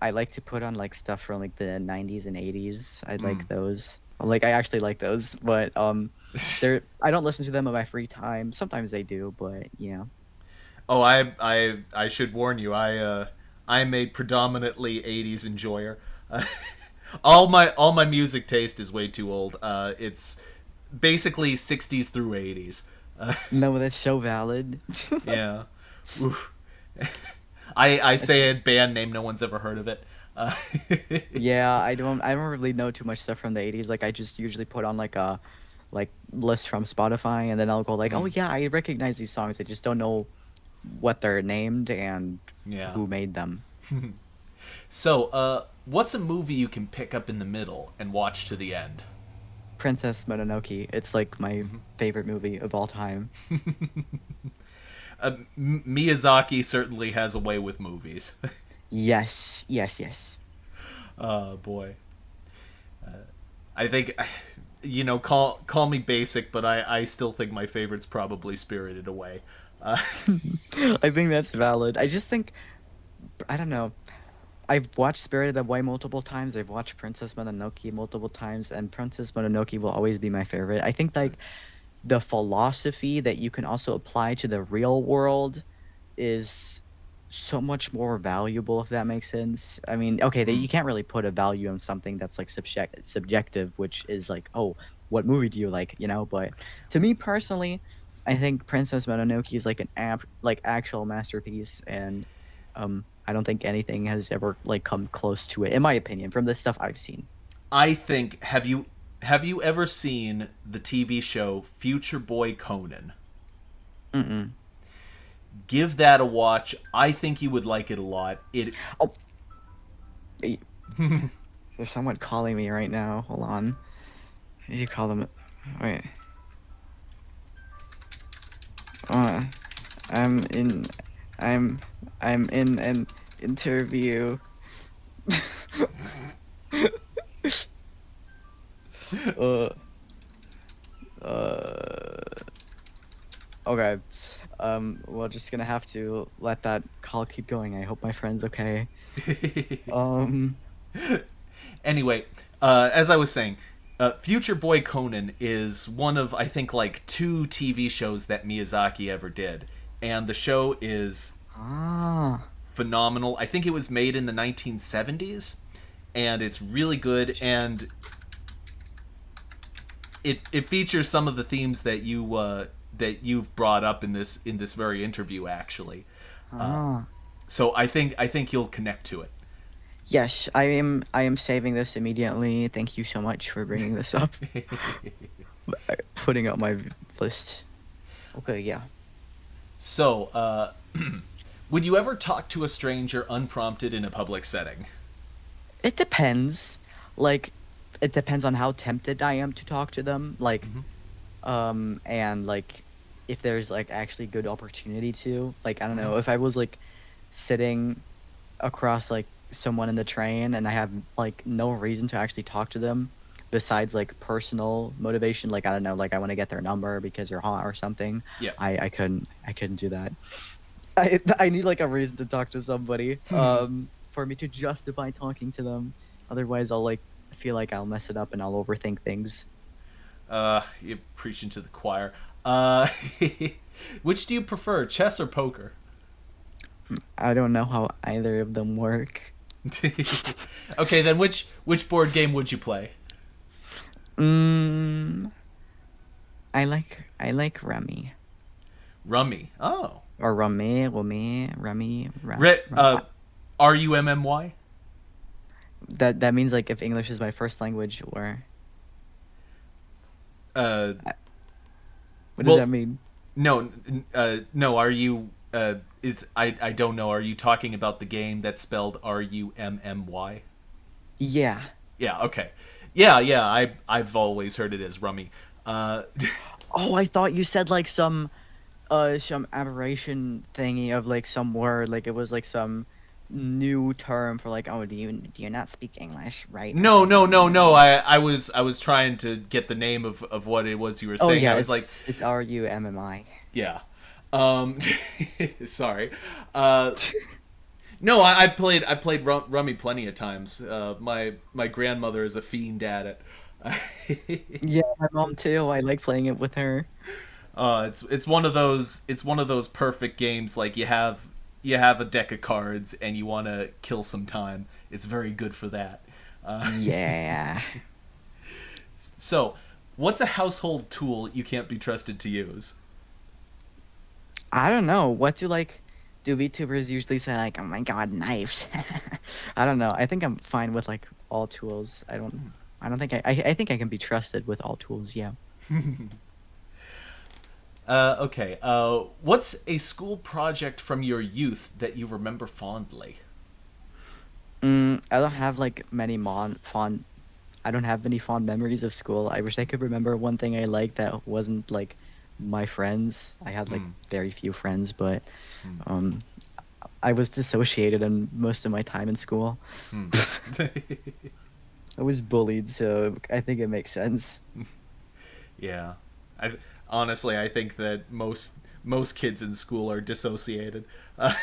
Speaker 2: I like to put on like stuff from like the 90s and 80s. I like those. Like I actually like those, but they're I don't listen to them in my free time. Sometimes they do, but yeah.
Speaker 1: Oh, I should warn you. I'm a predominantly '80s enjoyer. Uh, all my music taste is way too old. It's basically '60s through '80s. Uh,
Speaker 2: No, that's so valid.
Speaker 1: yeah. Oof. I say a band name, no one's ever heard of it. Uh,
Speaker 2: Yeah, I don't really know too much stuff from the 80s. Like I just usually put on like a list from Spotify and then I'll go like, "Oh
Speaker 1: mm,
Speaker 2: yeah, I recognize these songs. I just don't know what they're named and
Speaker 1: yeah.
Speaker 2: who made them."
Speaker 1: So, what's a movie you can pick up in the middle and watch to the end?
Speaker 2: Princess Mononoke. It's like my favorite movie of all time.
Speaker 1: Miyazaki certainly has a way with movies.
Speaker 2: Yes, yes, yes.
Speaker 1: Oh boy. I think, call me basic, but I still think my favorite's probably Spirited Away. Uh,
Speaker 2: I think that's valid. I just think I don't know. I've watched Spirited Away multiple times. I've watched Princess Mononoke multiple times, and Princess Mononoke will always be my favorite. I think like the philosophy that you can also apply to the real world is so much more valuable if that makes sense. I mean, okay, that
Speaker 1: mm,
Speaker 2: you can't really put a value on something that's like subjective, which is like, oh, what movie do you like, you know? But to me personally, I think Princess Mononoke is like an like actual masterpiece, and I don't think anything has ever like come close to it, in my opinion, from the stuff I've seen.
Speaker 1: I think have you ever seen the TV show Future Boy Conan?
Speaker 2: Mm-mm.
Speaker 1: Give that a watch. I think you would like it a lot. It
Speaker 2: Oh, eh, there's someone calling me right now. Hold on. You call them. Wait. Uh, I'm in. I'm. I'm in an interview. uh. Uh. Okay. We're just gonna have to let that call keep going. I hope my friend's okay. Um.
Speaker 1: Anyway, as I was saying, Future Boy Conan is one of I think like two TV shows that Miyazaki ever did, and the show is
Speaker 2: Ah.
Speaker 1: phenomenal. I think it was made in the 1970s, and it's really good. And it features some of the themes that you've brought up in this very interview actually.
Speaker 2: Ah.
Speaker 1: So I think you'll connect to it.
Speaker 2: Yes, I am saving this immediately. Thank you so much for bringing this up. Putting up my list. Okay, yeah.
Speaker 1: So, would you ever talk to a stranger unprompted in a public setting?
Speaker 2: It depends. Like, it depends on how tempted I am to talk to them. Like,
Speaker 1: Hmm.
Speaker 2: and like if there's like actually good opportunity to, like, I don't
Speaker 1: Hmm.
Speaker 2: know, if I was like sitting across like someone in the train and I have like no reason to actually talk to them besides like personal motivation, like I don't know, like I want to get their number because they're hot or something.
Speaker 1: Yeah.
Speaker 2: I couldn't do that. I need like a reason to talk to somebody for me to justify talking to them. Otherwise I'll like feel like I'll mess it up and I'll overthink things.
Speaker 1: You're preaching to the choir. Uh, which do you prefer, chess or poker?
Speaker 2: I don't know how either of them work.
Speaker 1: Okay, then which board game would you play?
Speaker 2: Mm, I like Rummy.
Speaker 1: Rummy. Oh.
Speaker 2: Or Rummy.
Speaker 1: Ri- uh, Rummy?
Speaker 2: That means like if English is my first language, or
Speaker 1: Uh,
Speaker 2: what does that
Speaker 1: well,
Speaker 2: mean?
Speaker 1: no, no. Are you? Is I don't know. Are you talking about the game that's spelled Rummy?
Speaker 2: Yeah.
Speaker 1: Yeah. Okay. Yeah. Yeah. I've always heard it as Rummy. Uh,
Speaker 2: Oh, I thought you said like some aberration thingy of like some word, like it was like some new term for like, oh, do you not speak English, right, or
Speaker 1: no, no,
Speaker 2: something,
Speaker 1: no, no. I was trying to get the name of what it was you were
Speaker 2: Oh
Speaker 1: saying. I
Speaker 2: yeah,
Speaker 1: was like,
Speaker 2: it's RUMMI.
Speaker 1: yeah. Um, sorry. Uh, no, I played Rummy plenty of times. My grandmother is a fiend at it.
Speaker 2: Yeah, my mom too. I like playing it with her.
Speaker 1: It's one of those perfect games. Like you have a deck of cards and you want to kill some time. It's very good for that. Uh,
Speaker 2: Yeah.
Speaker 1: so, what's a household tool you can't be trusted to use?
Speaker 2: I don't know. What do VTubers usually say like, "Oh my God, knives." I don't know. I think I'm fine with like all tools. I don't think I think I can be trusted with all tools, yeah.
Speaker 1: Okay. What's a school project from your youth that you remember fondly?
Speaker 2: I don't have like many fond I don't have many fond memories of school. I wish I could remember one thing I liked that wasn't like my friends. I had like
Speaker 1: Hmm.
Speaker 2: very few friends, but
Speaker 1: Hmm.
Speaker 2: um I was dissociated in most of my time in school.
Speaker 1: Hmm.
Speaker 2: I was bullied, so I think it makes sense.
Speaker 1: Yeah. I honestly I think that most kids in school are dissociated. Uh,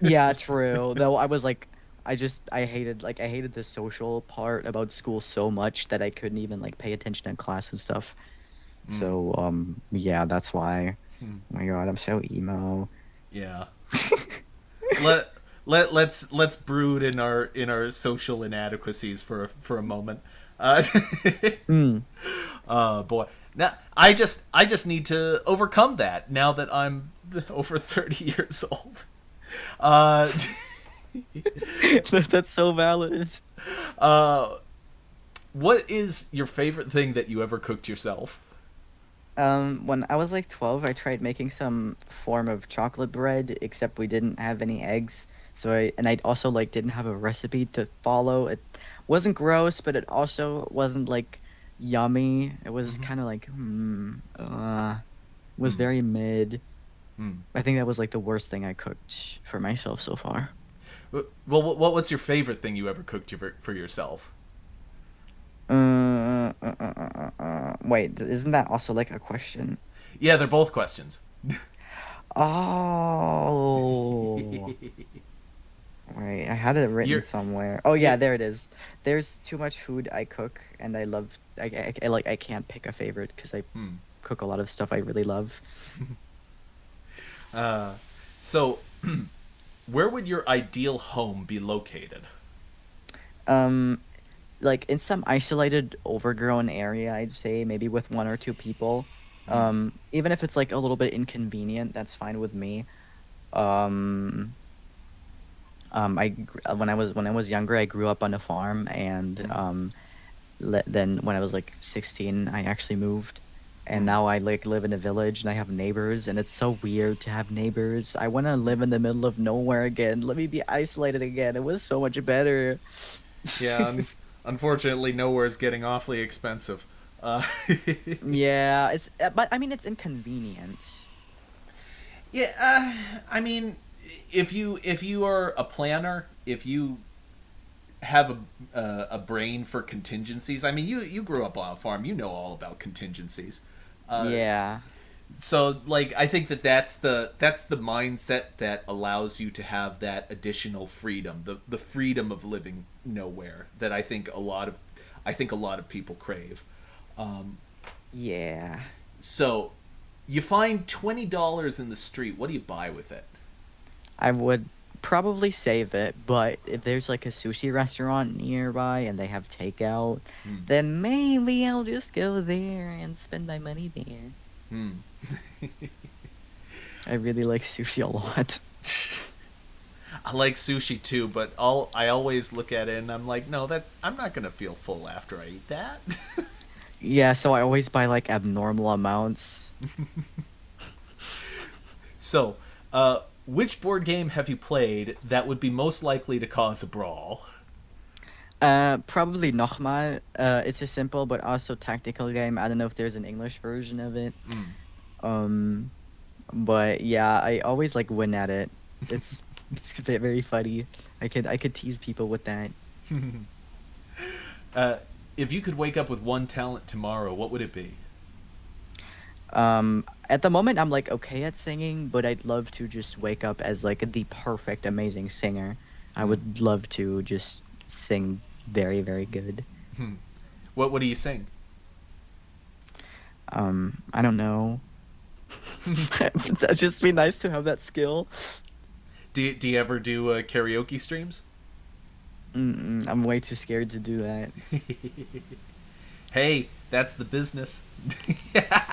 Speaker 2: Yeah, true. Though I was like, I hated the social part about school so much that I couldn't even like pay attention in class and stuff.
Speaker 1: mm,
Speaker 2: So yeah, that's why. Oh my God, I'm so emo.
Speaker 1: yeah. Let let's brood in our social inadequacies for a moment. Uh,
Speaker 2: Mm.
Speaker 1: boy. Now I just need to overcome that now that I'm over 30 years old. Uh,
Speaker 2: That's so valid.
Speaker 1: uh, what is your favorite thing that you ever cooked yourself?
Speaker 2: When I was like 12, I tried making some form of chocolate bread, except we didn't have any eggs. I also like didn't have a recipe to follow. It wasn't gross, but it also wasn't like yummy. It was
Speaker 1: Mm-hmm.
Speaker 2: kind of like, was
Speaker 1: Hmm.
Speaker 2: very mid.
Speaker 1: Hmm.
Speaker 2: I think that was like the worst thing I cooked for myself so far.
Speaker 1: Well, what's your favorite thing you ever cooked for yourself?
Speaker 2: Wait, isn't that also like a question?
Speaker 1: Yeah, they're both questions.
Speaker 2: Oh. Right, I had it written
Speaker 1: You're,
Speaker 2: somewhere. Oh
Speaker 1: you
Speaker 2: yeah, there it is. There's too much food I cook, and I love. I can't pick a favorite because I
Speaker 1: hmm.
Speaker 2: cook a lot of stuff I really love.
Speaker 1: So, where would your ideal home be located?
Speaker 2: Um, like in some isolated, overgrown area, I'd say maybe with one or two people.
Speaker 1: Hmm.
Speaker 2: Even if it's like a little bit inconvenient, that's fine with me. Um, when I was younger, I grew up on a farm, and
Speaker 1: Hmm.
Speaker 2: then when I was like 16, I actually moved. And
Speaker 1: Hmm.
Speaker 2: now I like live in a village and I have neighbors, and it's so weird to have neighbors. I want to live in the middle of nowhere again. Let me be isolated again. It was so much better.
Speaker 1: Yeah, Unfortunately, nowhere's getting awfully expensive. Uh,
Speaker 2: Yeah, but I mean it's inconvenient.
Speaker 1: yeah, I mean, if you are a planner, if you have a brain for contingencies, I mean, you grew up on a farm, you know all about contingencies. Uh,
Speaker 2: Yeah.
Speaker 1: so like I think that's the mindset that allows you to have that additional freedom, the freedom of living nowhere that I think a lot of people crave.
Speaker 2: Yeah.
Speaker 1: So you find $20 in the street. What do you buy with it?
Speaker 2: I would probably save it, but if there's like a sushi restaurant nearby and they have takeout,
Speaker 1: Hmm.
Speaker 2: then maybe I'll just go there and spend my money there.
Speaker 1: Hmm.
Speaker 2: I really like sushi a lot.
Speaker 1: I like sushi too, but I always look at it and I'm like, no, that I'm not gonna feel full after I eat that.
Speaker 2: Yeah, so I always buy like abnormal amounts.
Speaker 1: So, which board game have you played that would be most likely to cause a brawl?
Speaker 2: Probably nochmal. It's a simple but also tactical game. I don't know if there's an English version of it.
Speaker 1: Mm.
Speaker 2: Um, but yeah, I always like win at it. It's very funny. I could tease people with that.
Speaker 1: uh, if you could wake up with one talent tomorrow, what would it be?
Speaker 2: At the moment I'm like okay at singing, but I'd love to just wake up as like the perfect amazing singer. I
Speaker 1: Mm.
Speaker 2: would love to just sing very, very good.
Speaker 1: What do you sing?
Speaker 2: I don't know. That'd just be nice to have that skill.
Speaker 1: Do you ever do karaoke streams?
Speaker 2: I'm way too scared to do that.
Speaker 1: Hey, that's the business.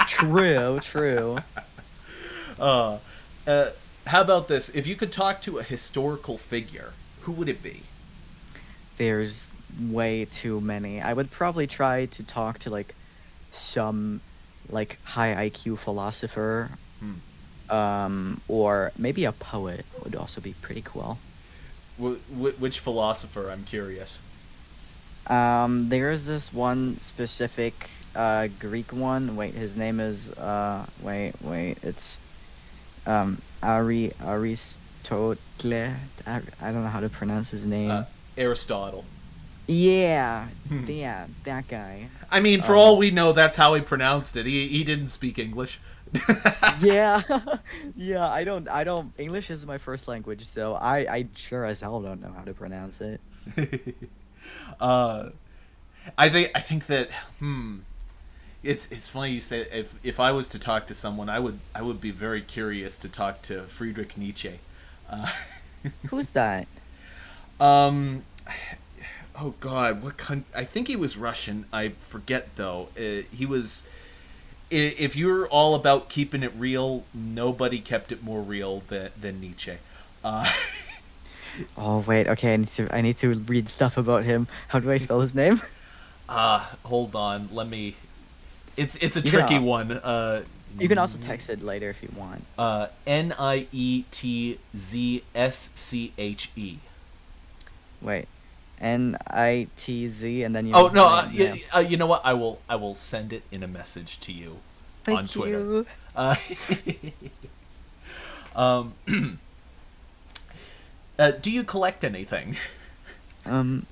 Speaker 2: True, true.
Speaker 1: uh, uh, how about this? If you could talk to a historical figure, who would it be?
Speaker 2: There's way too many. I would probably try to talk to like some like high IQ philosopher,
Speaker 1: Hmm.
Speaker 2: or maybe a poet would also be pretty cool.
Speaker 1: Which philosopher? I'm curious.
Speaker 2: There's this one specific Greek one. Wait, his name is wait, it's Aristotle. I don't know how to pronounce his
Speaker 1: Uh,
Speaker 2: name.
Speaker 1: Aristotle.
Speaker 2: Yeah, yeah, that guy.
Speaker 1: I mean, for all
Speaker 2: Um,
Speaker 1: we know, that's how he pronounced it. He didn't speak English.
Speaker 2: yeah, yeah. I don't. English is my first language, so I sure as hell don't know how to pronounce it.
Speaker 1: uh, I think that it's funny you say if I was to talk to someone, I would be very curious to talk to Friedrich Nietzsche. Uh,
Speaker 2: Who's that?
Speaker 1: um, oh God, I think he was Russian. I forget though. He was. If you're all about keeping it real, nobody kept it more real than Nietzsche. Uh,
Speaker 2: Oh wait, okay. I need to read stuff about him. How do I spell his name?
Speaker 1: hold on. Let me. It's a
Speaker 2: You can
Speaker 1: tricky
Speaker 2: uh,
Speaker 1: one.
Speaker 2: you can also text it later if you want.
Speaker 1: Nietzsche.
Speaker 2: Wait, Nitz and then
Speaker 1: Oh
Speaker 2: your
Speaker 1: no!
Speaker 2: name. Yeah.
Speaker 1: You know what? I will send it in a message to you on
Speaker 2: Thank
Speaker 1: Twitter.
Speaker 2: you.
Speaker 1: Uh, um, do you collect anything?
Speaker 2: Um,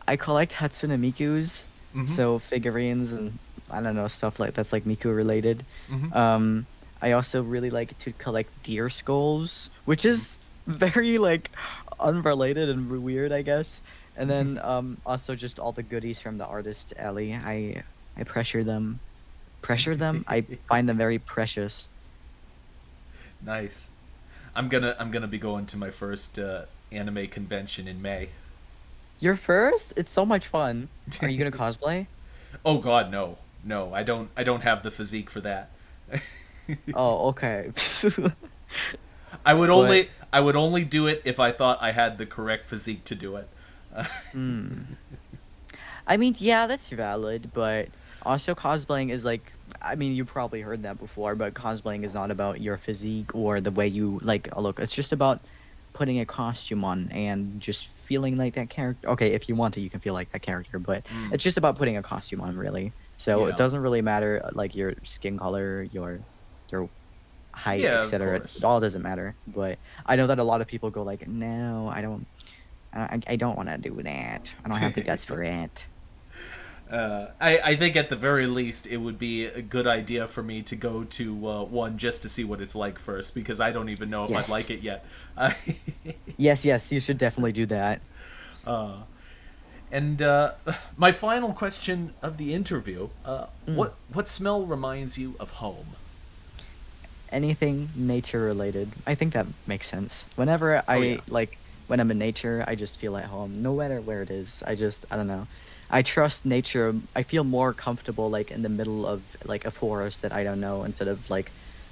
Speaker 2: I collect Hatsune Miku's,
Speaker 1: Mm-hmm.
Speaker 2: so figurines and I don't know stuff like that's like Miku related.
Speaker 1: Mm-hmm.
Speaker 2: Um, I also really like to collect deer skulls, which is very like unrelated and weird, I guess. And then also just all the goodies from the artist alley. I pressure them. I find them very precious.
Speaker 1: Nice. I'm gonna be going to my first anime convention in May.
Speaker 2: Your first? It's so much fun. Are you gonna cosplay?
Speaker 1: Oh God, no, no, I don't have the physique for that.
Speaker 2: Oh, okay. But
Speaker 1: I would only do it if I thought I had the correct physique to do it.
Speaker 2: hmm. I mean, yeah, that's valid, but also cosplaying is like, I mean, you probably heard that before, but cosplaying is not about your physique or the way you like look. It's just about putting a costume on and just feeling like that character. Okay, if you want to, you can feel like that character, but
Speaker 1: Mm,
Speaker 2: it's just about putting a costume on, really. So it
Speaker 1: yeah.
Speaker 2: doesn't really matter like your skin color, your height,
Speaker 1: Yeah, of
Speaker 2: etc. It
Speaker 1: course.
Speaker 2: all doesn't matter. But I know that a lot of people go like, no, I don't want to do that. I don't have the guts for it.
Speaker 1: I think at the very least it would be a good idea for me to go to one just to see what it's like first, because I don't even know if I'd
Speaker 2: Yes.
Speaker 1: like it yet.
Speaker 2: Yes, yes, you should definitely do that.
Speaker 1: And my final question of the interview:
Speaker 2: Mm.
Speaker 1: what smell reminds you of home?
Speaker 2: Anything nature related. I think that makes sense. Whenever
Speaker 1: Oh yeah.
Speaker 2: when I'm in nature, I just feel at home, no matter where it is. I don't know. I trust nature. I feel more comfortable like in the middle of like a forest that I don't know instead of like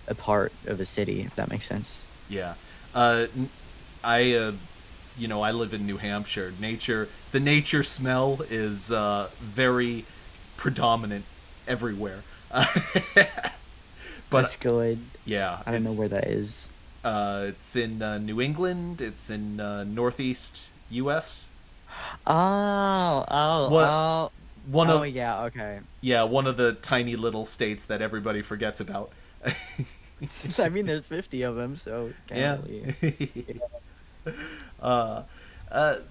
Speaker 2: a part of a city, if that makes sense.
Speaker 1: Yeah. Uh, I I live in New Hampshire. The nature smell is very predominant everywhere.
Speaker 2: That's
Speaker 1: But
Speaker 2: good.
Speaker 1: yeah,
Speaker 2: I don't know where that is.
Speaker 1: it's in New England. It's in northeast U.S.
Speaker 2: Oh, oh,
Speaker 1: What
Speaker 2: oh.
Speaker 1: one
Speaker 2: Oh
Speaker 1: of
Speaker 2: yeah, okay.
Speaker 1: Yeah, one of the tiny little states that everybody forgets about.
Speaker 2: I mean, there's 50 of them, so can't
Speaker 1: Yeah.
Speaker 2: really.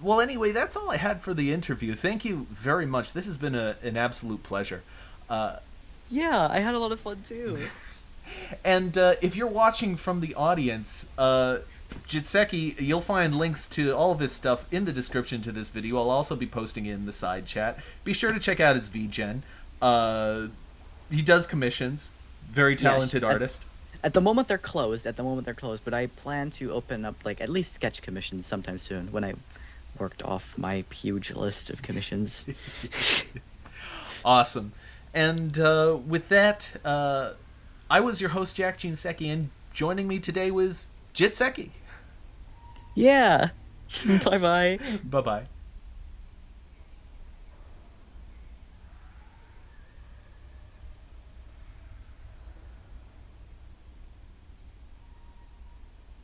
Speaker 1: Well, anyway, that's all I had for the interview. Thank you very much. This has been an absolute pleasure. Uh,
Speaker 2: Yeah, I had a lot of fun too.
Speaker 1: and if you're watching from the audience, Jitseki, you'll find links to all of his stuff in the description to this video. I'll also be posting it in the side chat. Be sure to check out his VGen. Uh, he does commissions. Very
Speaker 2: Yes.
Speaker 1: talented artist.
Speaker 2: At the moment they're closed. At the moment they're closed, but I plan to open up like at least sketch commissions sometime soon when I worked off my huge list of commissions.
Speaker 1: Awesome. And with that, I was your host, Jack Jinseki, and joining me today was Jitseki.
Speaker 2: Yeah. Bye bye.
Speaker 1: Bye bye.